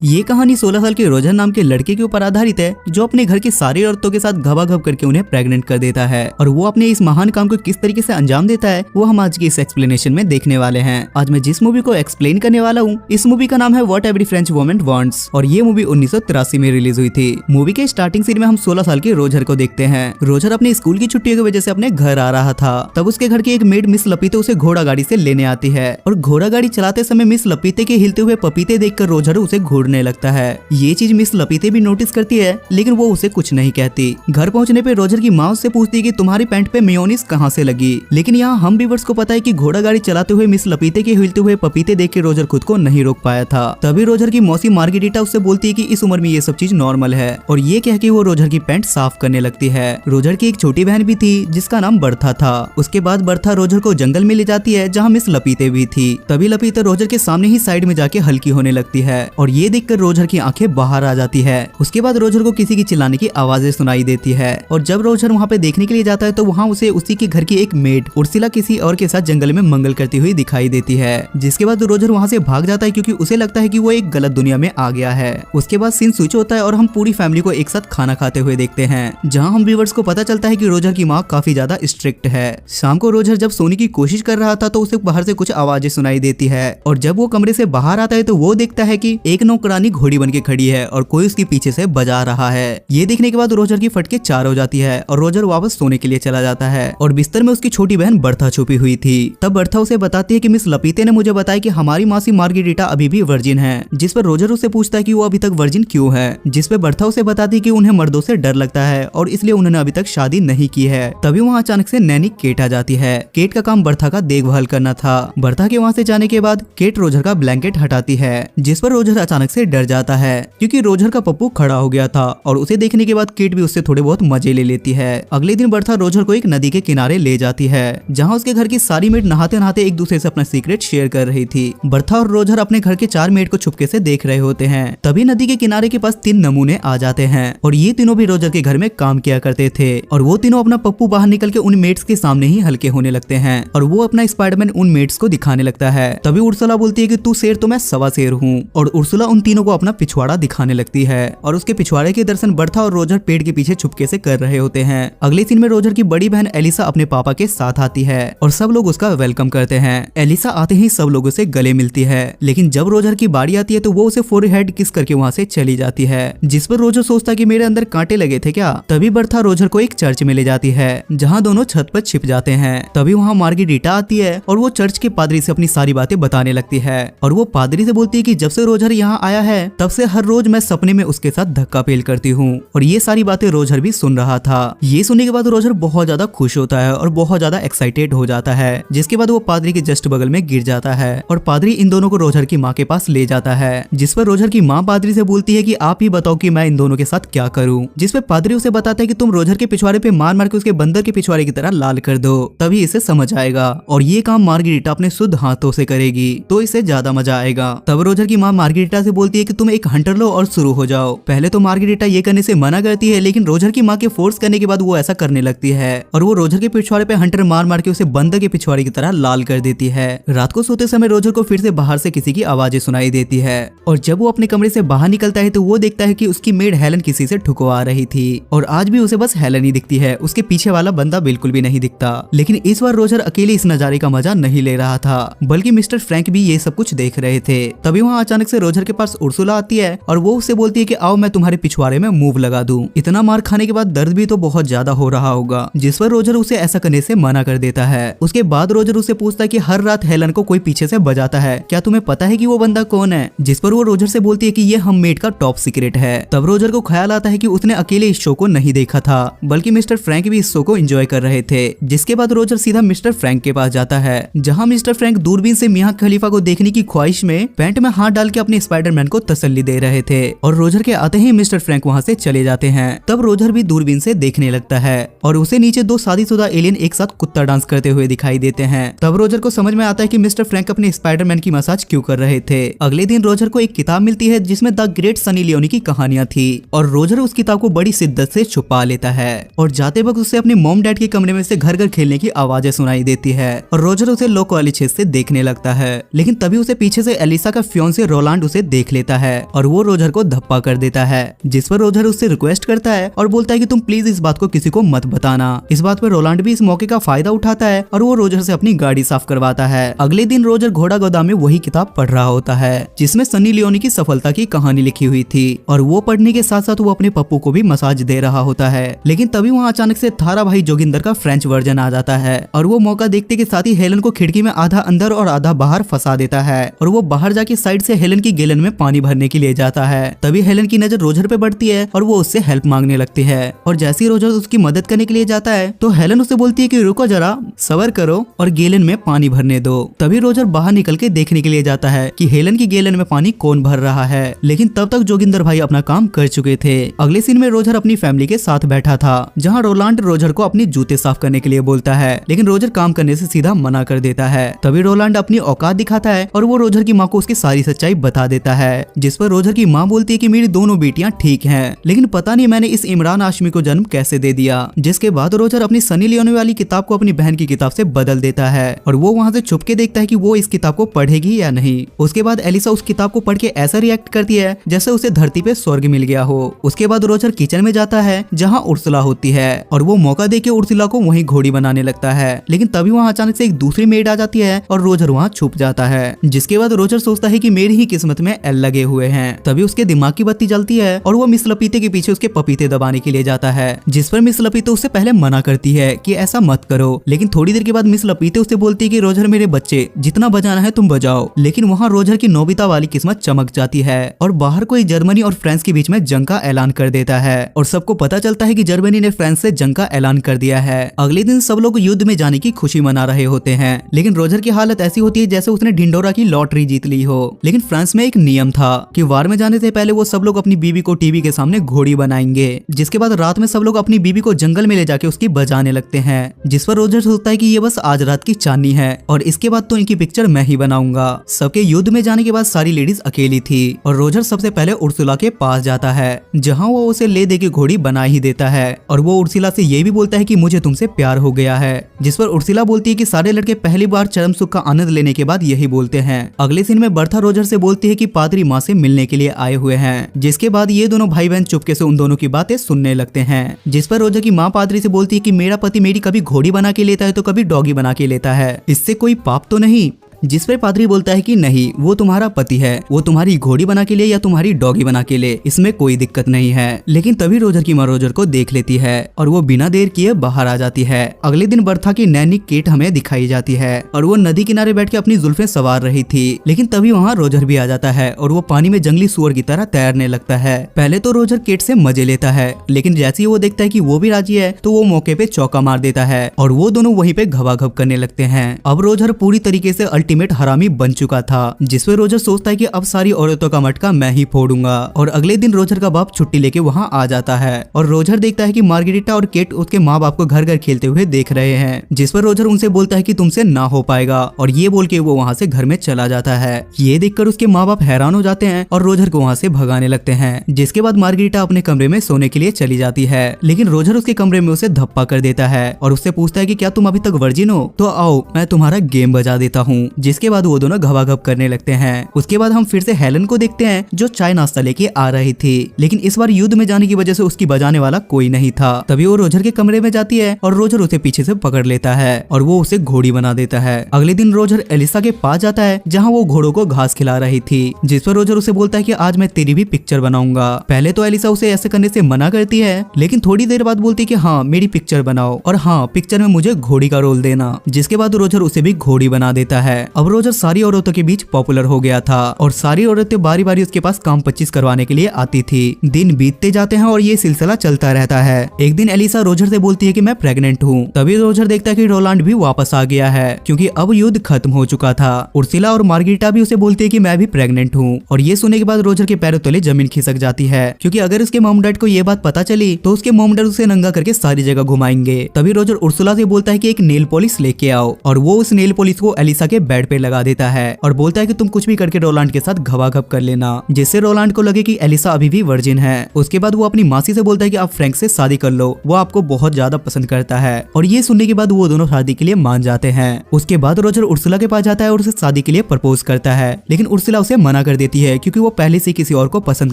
ये कहानी 16 साल के रोजर नाम के लड़के के ऊपर आधारित है जो अपने घर की सारी औरतों के साथ घबाघब करके उन्हें प्रेग्नेंट कर देता है और वो अपने इस महान काम को किस तरीके से अंजाम देता है वो हम आज की इस एक्सप्लेनेशन में देखने वाले हैं। आज मैं जिस मूवी को एक्सप्लेन करने वाला हूँ इस मूवी का नाम है what every French woman wants और ये मूवी 1983 में रिलीज हुई थी। मूवी के स्टार्टिंग सीन में हम 16 साल के रोजर को देखते हैं। रोजर अपने स्कूल की छुट्टियों की वजह से अपने घर आ रहा था। तब उसके घर की एक मेड मिस लपीते उसे घोड़ा गाड़ी से लेने आती है और घोड़ा गाड़ी चलाते समय मिस लपीते के हिलते हुए पपीते देखकर रोजर उसे घूरने लगता है। ये चीज मिस लपीते भी नोटिस करती है लेकिन वो उसे कुछ नहीं कहती। घर पहुंचने पे रोजर की माँ उससे पूछती है कि तुम्हारी पैंट पे मेयोनीज कहाँ से लगी, लेकिन यहाँ हम व्यूअर्स को पता है कि घोड़ा गाड़ी चलाते हुए मिस लपीते के हिलते हुए पपीते देख के रोजर खुद को नहीं रोक पाया था। तभी रोजर की मौसी मार्गेरिटा उससे बोलती है कि इस उम्र में ये सब चीज नॉर्मल है और ये कह के वो रोजर की पैंट साफ करने लगती है। रोजर की एक छोटी बहन भी थी जिसका नाम बर्था था। उसके बाद बर्था रोजर को जंगल में ले जाती है जहाँ मिस लपीते भी थी। तभी लपीते रोजर के सामने ही साइड में जाके हल्की होने लगती है और ये देखकर रोजर की आंखें बाहर आ जाती है। उसके बाद रोजर को किसी की चिल्लाने की आवाजें सुनाई देती है और जब रोजर वहाँ पे देखने के लिए जाता है तो वहाँ उसे उसी के घर की एक मेड उर्सिला किसी और के साथ जंगल में मंगल करती हुई दिखाई देती है। जिसके बाद रोजर वहाँ से भाग जाता है क्योंकि उसे लगता है कि वो एक गलत दुनिया में आ गया है। उसके बाद सीन स्विच होता है और हम पूरी फैमिली को एक साथ खाना खाते हुए देखते हैं जहाँ हम व्यूअर्स को पता चलता है कि रोजर की माँ काफी ज्यादा स्ट्रिक्ट है। शाम को रोजर जब सोने की कोशिश कर रहा था तो उसे बाहर से कुछ आवाजें सुनाई देती है और जब वो कमरे से बाहर आता है तो वो देखता है कि एक नौकरानी घोड़ी बन के खड़ी है और कोई उसके पीछे से बजा रहा है। ये देखने के बाद रोजर की फटके चार हो जाती है और रोजर वापस सोने के लिए चला जाता है और बिस्तर में उसकी छोटी बहन बर्था छुपी हुई थी। तब बर्था उसे बताती है कि मिस लपीते ने मुझे बताया कि हमारी मासी मार्गेरिटा अभी भी वर्जिन है। जिस पर रोजर उससे पूछता है कि वो अभी तक वर्जिन क्यों है, जिस पे बर्था उसे बताती है कि उन्हें मर्दों से डर लगता है और इसलिए उन्होंने अभी तक शादी नहीं की है। तभी वहाँ अचानक से नैनी केट आ जाती है। केट का काम बर्था का देखभाल करना था। बर्था के वहाँ से जाने के बाद केट रोजर का ब्लैंकेट हटाती है जिस पर रोजर अचानक से डर जाता है क्योंकि रोजर का पप्पू खड़ा हो गया था और उसे देखने के बाद केट भी उससे थोड़े बहुत मजे ले लेती है। अगले दिन बर्था रोजर को एक नदी के किनारे ले जाती है जहाँ उसके घर की सारी मेड नहाते नहाते एक दूसरे से अपना सीक्रेट शेयर कर रही थी। बर्था और रोजर अपने घर के 4 मेड को छुपके से देख रहे होते हैं। तभी नदी के किनारे के पास 3 नमूने आ जाते हैं और ये तीनों भी रोजर के घर में काम किया करते थे और वो तीनों अपना पप्पू बाहर निकल के उन मेड्स के सामने ही हल्के होने लगते हैं और वो अपना स्पाइडरमैन उन मेड्स को दिखाने लगता है। तभी उर्सुला बोलती है कि तू शेर तो मैं सवा शेर हूँ और उर्सुला उन तीनों को अपना पिछवाड़ा दिखाने लगती है और उसके पिछवाड़े के दर्शन बर्था और रोजर पेड़ के पीछे छुपके से कर रहे होते हैं। अगले सीन में रोजर की बड़ी बहन एलिसा अपने पापा के साथ आती है और सब लोग उसका वेलकम करते हैं। एलिसा आते ही सब लोगों से गले मिलती है लेकिन जब रोजर की बारी आती है तो वो उसे फोरहेड किस करके वहाँ से चली जाती है जिस पर रोजर सोचता है कि मेरे अंदर कांटे लगे थे क्या। तभी बर्था रोजर को एक चर्च में ले जाती है जहाँ दोनों छत पर छिप जाते हैं। तभी वहाँ मार्गेरिटा आती है और वो चर्च के पादरी से अपनी सारी बातें बताने लगती है और वो पादरी से बोलती है कि जब से रोजर यहाँ आया है तब से हर रोज मैं सपने में उसके साथ धक्का पेल करती हूँ और ये सारी बातें रोजर भी सुन रहा था। ये सुनने के बाद रोजर बहुत ज्यादा खुश होता है और बहुत ज्यादा एक्साइटेड हो जाता है जिसके बाद वो पादरी के जस्ट बगल में गिर जाता है और पादरी इन दोनों को रोजर की माँ के पास ले जाता है जिस पर रोजर की माँ पादरी से बोलती है कि आप ही बताओ कि मैं इन दोनों के साथ क्या करूँ। जिस पे पादरी उसे बताता है कि तुम रोजर के पिछवाड़े पे मार मार के उसके बंदर के पिछवाड़े की तरह लाल कर दो तभी इसे समझ आएगा और ये काम मार्गेरिटा अपने शुद्ध हाथों से करेगी तो इसे ज्यादा मजा आएगा। तब रोजर की माँ मार्गेरिटा से बोलती है कि तुम एक हंटर लो और शुरू हो जाओ। पहले तो मार्गेरिटा ये करने से मना करती है लेकिन रोजर की माँ के फोर्स करने के बाद वो ऐसा करने लगती है और वो रोजर के पिछवाड़े पे हंटर मार मार के उसे बंदर के पिछवाड़े की तरह लाल कर देती है। रात को सोते समय रोजर को फिर से बाहर से किसी की आवाजें सुनाई देती है और जब वो अपने कमरे से बाहर निकलता है तो वो देखता है कि उसकी मेड हेलन किसी से ठुकवा रही थी और आज भी उसे बस हेलन ही दिखती है, उसके पीछे वाला बंदा बिल्कुल भी नहीं दिखता। लेकिन इस बार रोजर अकेले इस नजारे का मजा नहीं ले रहा था बल्कि मिस्टर फ्रैंक भी ये सब कुछ देख रहे थे। तभी वहाँ अचानक से रोजर के पास उर्सुला आती है और वो उससे बोलती है कि आओ मैं तुम्हारे पिछवाड़े में मूव लगा दूं। इतना मार खाने के बाद दर्द भी तो बहुत ज्यादा हो रहा होगा जिस पर रोजर उसे ऐसा करने से मना कर देता है। उसके बाद रोजर उसे पूछता है कि हर रात हेलन को कोई पीछे से बजाता है, क्या तुम्हें पता है कि वो बंदा कौन है। जिस पर वो रोजर से बोलती है कि ये हम मेड का टॉप सीक्रेट है। तब रोजर को ख्याल आता है कि उसने अकेले इस शो को नहीं देखा था बल्कि मिस्टर फ्रैंक भी इस शो को एंजॉय कर रहे थे। जिसके बाद रोजर सीधा मिस्टर फ्रैंक के पास जाता है जहाँ मिस्टर फ्रैंक दूरबीन से मियां खलीफा को देखने की ख्वाहिश में पैंट में हाथ डाल के अपने स्पाइडरमैन को तसल्ली दे रहे थे और रोजर के आते ही मिस्टर फ्रैंक वहाँ से चले जाते हैं। तब रोजर भी दूरबीन से देखने लगता है और उसे नीचे 2 शादीशुदा एलियन एक साथ कुत्ता डांस करते हुए दिखाई देते हैं। तब रोजर को समझ में आता है कि मिस्टर फ्रैंक अपने स्पाइडरमैन की मसाज क्यों कर रहे थे। अगले दिन रोजर को एक किताब मिलती है जिसमें द ग्रेट सनी लियोनी की कहानियां थी और रोजर उस किताब को बड़ी शिद्दत से छुपा लेता है और जाते वक्त उसे अपने मॉम डैड के कमरे में से घर घर खेलने की आवाजें सुनाई देती है और रोजर उसे लो क्वालिटी से देखने लगता है। लेकिन तभी उसे पीछे से एलिसा का फियोंसे रोलांड उसे देख देख लेता है और वो रोजर को धप्पा कर देता है, जिस पर रोजर उससे रिक्वेस्ट करता है और बोलता है कि तुम प्लीज इस बात को किसी को मत बताना। इस बात पर रोलांड भी इस मौके का फायदा उठाता है और वो रोजर से अपनी गाड़ी साफ करवाता है। अगले दिन रोजर घोड़ा गोदाम में वही किताब पढ़ रहा होता है जिसमें सनी लियोनी की सफलता की कहानी लिखी हुई थी और वो पढ़ने के साथ साथ वो अपने पप्पू को भी मसाज दे रहा होता है। लेकिन तभी वहाँ अचानक से थारा भाई जोगिंदर का फ्रेंच वर्जन आ जाता है और वो मौका देखते के साथ ही हेलन को खिड़की में आधा अंदर और आधा बाहर फंसा देता है और वो बाहर जाके साइड से हेलन की गैलन में पानी भरने के लिए जाता है। तभी हेलन की नजर रोजर पे बढ़ती है और वो उससे हेल्प मांगने लगती है और जैसे ही रोजर उसकी मदद करने के लिए जाता है तो हेलन उससे बोलती है कि रुको जरा, सबर करो और गैलन में पानी भरने दो। तभी रोजर बाहर निकल के देखने के लिए जाता है कि हेलन की गैलन में पानी कौन भर रहा है, लेकिन तब तक जोगिंदर भाई अपना काम कर चुके थे। अगले सीन में रोजर अपनी फैमिली के साथ बैठा था जहाँ रोलांड रोजर को अपने जूते साफ करने के लिए बोलता है, लेकिन रोजर काम करने से सीधा मना कर देता है। तभी रोलांड अपनी औकात दिखाता है और वो रोजर की माँ को उसकी सारी सच्चाई बता देता है, जिस पर रोजर की माँ बोलती है कि मेरी दोनों बेटियां ठीक हैं, लेकिन पता नहीं मैंने इस इमरान हाशमी को जन्म कैसे दे दिया। जिसके बाद रोजर अपनी सनी लियोनी वाली किताब को अपनी बहन की किताब से बदल देता है और वो वहाँ से छुप के देखता है कि वो इस किताब को पढ़ेगी या नहीं। उसके बाद एलिसा उस किताब को पढ़ के ऐसा रिएक्ट करती है जैसे उसे धरती पे स्वर्ग मिल गया हो। उसके बाद रोजर किचन में जाता है जहाँ उर्सुला होती है और वो मौका देके उर्सुला को वहीं घोड़ी बनाने लगता है, लेकिन तभी वहाँ अचानक से एक दूसरी मेड आ जाती है और रोजर वहाँ छुप जाता है। जिसके बाद रोजर सोचता है कि मेरी ही किस्मत में एल लगे हुए हैं। तभी उसके दिमाग की बत्ती जलती है और वो मिस लपीते के पीछे उसके पपीते दबाने के लिए जाता है, जिस पर मिस लपीते उससे पहले मना करती है कि ऐसा मत करो। लेकिन थोड़ी देर के बाद मिस लपीते उससे बोलती है कि रोजर मेरे बच्चे, जितना बजाना है तुम बजाओ। लेकिन वहाँ रोजर की नोबिता वाली किस्मत चमक जाती है और बाहर कोई जर्मनी और फ्रांस के बीच में जंग का ऐलान कर देता है और सबको पता चलता है कि जर्मनी ने फ्रांस से जंग का ऐलान कर दिया है। अगले दिन सब लोग युद्ध में जाने की खुशी मना रहे होते हैं, लेकिन रोजर की हालत ऐसी होती है जैसे उसने ढिंडोरा की लॉटरी जीत ली हो। लेकिन फ्रांस में एक नियम था कि वार में जाने से पहले वो सब लोग अपनी बीवी को टीवी के सामने घोड़ी बनाएंगे, जिसके बाद रात में सब लोग अपनी बीवी को जंगल में ले जाके उसकी बजाने लगते हैं। जिस पर रोजर सोचता है कि ये बस आज रात की चांदनी है और इसके बाद तो इनकी पिक्चर मैं ही बनाऊंगा। सबके युद्ध में जाने के बाद सारी लेडीज अकेली थी और रोजर सबसे पहले उर्सुला के पास जाता है जहाँ वो उसे ले दे के घोड़ी बना ही देता है और वो उर्सुला से ये भी बोलता है कि मुझे तुमसे प्यार हो गया है। जिस पर उर्सुला बोलती है कि सारे लड़के पहली बार चरम सुख का आनंद लेने के बाद यही बोलते हैं। अगले सीन में बर्था रोजर से बोलती है कि पादरी माँ से मिलने के लिए आए हुए हैं, जिसके बाद ये दोनों भाई बहन चुपके से उन दोनों की बातें सुनने लगते हैं। जिस पर रोजर की माँ पादरी से बोलती है कि मेरा पति मेरी कभी घोड़ी बना के लेता है तो कभी डॉगी बना के लेता है, इससे कोई पाप तो नहीं। जिस पर पादरी बोलता है कि नहीं, वो तुम्हारा पति है, वो तुम्हारी घोड़ी बना के लिए या तुम्हारी डॉगी बना के लिए, इसमें कोई दिक्कत नहीं है। लेकिन तभी रोजर की माँ रोजर को देख लेती है और वो बिना देर किए बाहर आ जाती है। अगले दिन बर्था की नैनी केट हमें दिखाई जाती है और वो नदी किनारे बैठ के अपनी जुल्फें सवार रही थी, लेकिन तभी वहाँ रोजर भी आ जाता है और वो पानी में जंगली सुअर की तरह तैरने लगता है। पहले तो रोजर केट से मजे लेता है, लेकिन जैसे ही वो देखता है कि वो भी राजी है तो वो मौके पे चौका मार देता है और वो दोनों वहीं पे घबाघब करने लगते हैं। अब रोजर पूरी तरीके से अल्टीमेट हरामी बन चुका था, जिसमें रोजर सोचता है कि अब सारी औरतों का मटका मैं ही फोड़ूंगा। और अगले दिन रोजर का बाप छुट्टी लेके वहाँ आ जाता है और रोजर देखता है कि मार्गेरिटा और केट उसके माँ बाप को घर घर खेलते हुए देख रहे हैं, जिस पर रोजर उनसे बोलता है कि तुमसे ना हो पाएगा और ये बोल के वो वहाँ से घर में चला जाता है। ये देखकर उसके माँ बाप हैरान हो जाते हैं और रोजर को वहाँ से भगाने लगते हैं। जिसके बाद मार्गेरिटा अपने कमरे में सोने के लिए चली जाती है, लेकिन रोजर उसके कमरे में उसे धप्पा कर देता है और उससे पूछता है कि क्या तुम अभी तक वर्जिन हो, तो आओ मैं तुम्हारा गेम बजा देता हूँ। जिसके बाद वो दोनों घबाघब करने लगते हैं। उसके बाद हम फिर से हेलन को देखते हैं जो चाय नाश्ता लेके आ रही थी, लेकिन इस बार युद्ध में जाने की वजह से उसकी बजाने वाला कोई नहीं था। तभी वो रोजर के कमरे में जाती है और रोजर उसे पीछे से पकड़ लेता है और वो उसे घोड़ी बना देता है। अगले दिन रोजर एलिसा के पास जाता है जहाँ वो घोड़ों को घास खिला रही थी, जिस पर रोजर उसे बोलता है कि आज मैं तेरी भी पिक्चर बनाऊंगा। पहले तो एलिसा उसे ऐसे करने से मना करती है, लेकिन थोड़ी देर बाद बोलती है कि हाँ मेरी पिक्चर बनाओ और हाँ पिक्चर में मुझे घोड़ी का रोल देना। जिसके बाद रोजर उसे भी घोड़ी बना देता है। अब रोजर सारी औरतों के बीच पॉपुलर हो गया था और सारी औरतें बारी बारी उसके पास काम 25 करवाने के लिए आती थी। दिन बीतते जाते हैं और ये सिलसिला चलता रहता है। एक दिन एलिसा रोजर से बोलती है कि मैं प्रेग्नेंट हूँ। तभी रोजर देखता है कि रोलांड भी वापस आ गया है क्योंकि अब युद्ध खत्म हो चुका था। उर्सुला और मार्गेरिटा भी उसे बोलती है कि मैं भी प्रेग्नेंट हूँ और ये सुनने के बाद रोजर के पैरों तले जमीन खिसक जाती है, क्योंकि अगर उसके मॉम डैड को ये बात पता चली तो उसके मॉम डैड उसे नंगा करके सारी जगह घुमाएंगे। तभी रोजर उर्सुला से बोलता है कि एक नेल पॉलिश लेके आओ और वो उस नेल पॉलिश को एलिसा के बेड पे लगा देता है और बोलता है कि तुम कुछ भी करके रोलांड के साथ घबाघब कर लेना, जिससे रोलांड को लगे कि एलिसा अभी भी वर्जिन है। उसके बाद वो अपनी मासी से बोलता है कि आप फ्रैंक से शादी कर लो, वो आपको बहुत ज्यादा पसंद करता है। और ये सुनने के बाद वो दोनों शादी के लिए मान जाते हैं। उसके बाद रोजर उर्सुला के पास जाता है और उसे शादी के लिए प्रपोज करता है, लेकिन उर्सुला उसे मना कर देती है क्योंकि वो पहले से किसी और को पसंद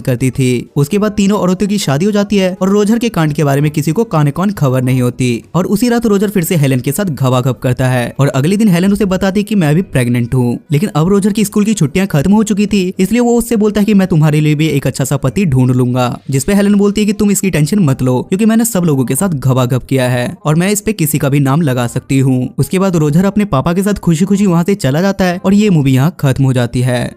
करती थी। उसके बाद तीनों औरतों की शादी हो जाती है और रोजर के कांड के बारे में किसी को काने कौन खबर नहीं होती। और उसी रात रोजर फिर से हेलेन के साथ घबाघब करता है और अगले दिन हेलेन उसे बताती है कि मैं भी प्रेग्नेंट हूँ। लेकिन अब रोजर की स्कूल की छुट्टियां खत्म हो चुकी थी, इसलिए वो उससे बोलता है कि मैं तुम्हारे लिए भी एक अच्छा सा पति ढूंढ लूंगा। जिसपे हेलेन बोलती है कि तुम इसकी टेंशन मत लो क्योंकि मैंने सब लोगों के साथ घबाघब किया है और मैं इस पे किसी का भी नाम लगा सकती हूँ। उसके बाद रोजर अपने पापा के साथ खुशी खुशी वहाँ से चला जाता है और ये मूवी यहाँ खत्म हो जाती है।